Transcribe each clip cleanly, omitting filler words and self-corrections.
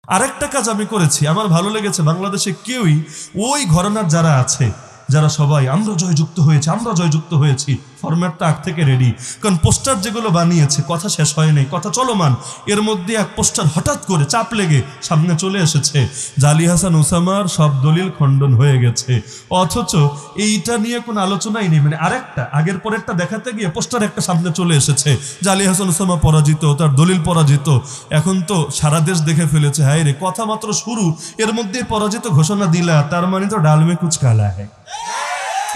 আরেকটা কাজ আমি করেছি, আমার ভালো লেগেছে, বাংলাদেশে কেউই ওই ঘরানার যারা আছে, যারা সবাই আমরা জয়যুক্ত হয়েছি ফরম্যাটটা আগ থেকে রেডি। কারণ পোস্টার যেগুলো বানিয়েছে কথা শেষ হয় নাই, কথা চলমান, এর মধ্যে এক পোস্টার হঠাৎ করে চাপ লেগে সামনে চলে এসেছে আলী হাসান ওসামার সব দলিল খণ্ডন হয়ে গেছে, অথচ এইটা নিয়ে কোনো আলোচনাই নেই। মানে আরেকটা আগের পরেরটা দেখাতে গিয়ে পোস্টার একটা সামনে চলে এসেছে আলী হাসান ওসামা পরাজিত, তার দলিল পরাজিত। এখন তো সারা দেশ দেখে ফেলেছে, হায় রে কথা মাত্র শুরু, এর মধ্যে পরাজিত ঘোষণা দিলা, তার মানে তো ডাল মে কুছ কালা হ্যায়।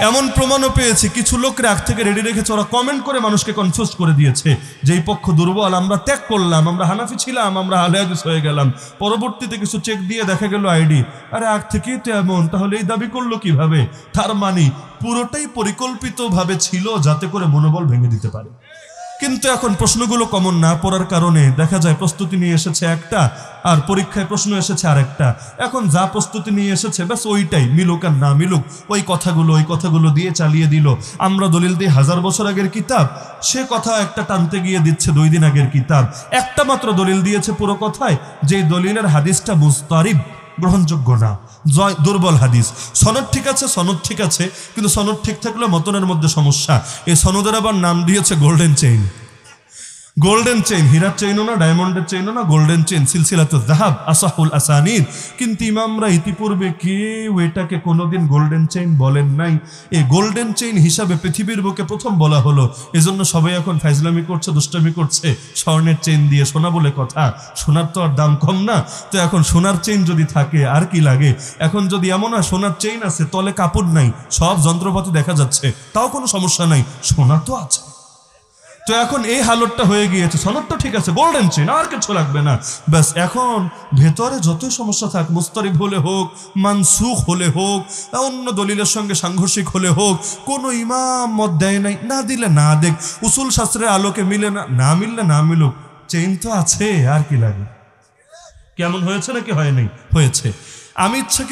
এমন প্রমাণও পেয়েছে কিছু লোক রাগ থেকে রেডি রেখেছে, ওরা কমেন্ট করে মানুষকে কনফিউজ করে দিয়েছে যে এই পক্ষ দুর্বল, আমরা ত্যাগ করলাম, আমরা হানাফি ছিলাম, আমরা আহলে হাদিস হয়ে গেলাম। পরবর্তীতে কিছু চেক দিয়ে দেখা গেল আইডি, আরে আগ থেকেই তো এমন, তাহলে এই দাবি করলো কিভাবে? তার মানে পুরোটাই পরিকল্পিতভাবে ছিল যাতে করে মনোবল ভেঙে দিতে পারে। কিন্তু এখন প্রশ্নগুলো কমন না পড়ার কারণে দেখা যায় প্রস্তুতি নিয়ে এসেছে একটা, আর পরীক্ষায় প্রশ্ন এসেছে আরেকটা। এখন যা প্রস্তুতি নিয়ে এসেছে ব্যাস ওইটাই, মিলুক আর না মিলুক ওই কথাগুলো দিয়ে চালিয়ে দিল। আমরা দলিল দিই 1000 বছর আগের কিতাব, সে কথা একটা টানতে গিয়ে দিচ্ছে 2 দিন আগের কিতাব। একটা মাত্র দলিল দিয়েছে পুরো কথায়, যে দলিলের হাদিসটা মুস্তারিব, গ্রহণযোগ্য না, দুর্বল হাদিস। সনদ ঠিক আছে, কিন্তু সনদ ঠিক থাকলে মতনের মধ্যে সমস্যা। এই সনদের আবার নাম দিয়েছে গোল্ডেন চেইন। গোল্ডেন চেইন, হীরার চেইনও না, ডায়মন্ডের চেইনও না, গোল্ডেন চেইন, সিলসিলাতুল যাহাব, আসাহুল আসানিদ। কিন্তু ইমামরা ইতিপূর্বে কেউ এটাকে কোনোদিন গোল্ডেন চেইন বলেন নাই। এই গোল্ডেন চেইন হিসাবে পৃথিবীর বুকে প্রথম বলা হলো। এজন্য সবাই এখন ফাইজলামি করছে, দুষ্টামি করছে স্বর্ণের চেইন দিয়ে। সোনা বলে কথা, সোনার তো আর দাম কম না, তো এখন সোনার চেইন যদি থাকে আর কি লাগে। এখন যদি এমন হয় সোনার চেইন আছে, তলে কাপড় নাই, সব যন্ত্রপাতি দেখা যাচ্ছে, তাও কোনো সমস্যা নাই, সোনা তো আছে। তো এখন এই হালতটা হয়ে গিয়েছে, সনদটা ঠিক আছে, গোল্ডেন চেইন, আর কিছু লাগবে না, ব্যাস। এখন ভেতরে যতই সমস্যা থাক, মুস্তারিব হলে হোক, মানসুখ হলে হোক, অন্য দলিলের সঙ্গে সাংঘর্ষিক হলে হোক, কোনো ইমাম মত দেয় নাই, না দিলে না দেখ, উসুল শাস্ত্রের আলোকে মিলে না মিললে না মিলুক, চেইন তো আছে, আর কি লাগে। কেমন হয়েছে নাকি হয় নাই? হয়েছে। আমি ইচ্ছা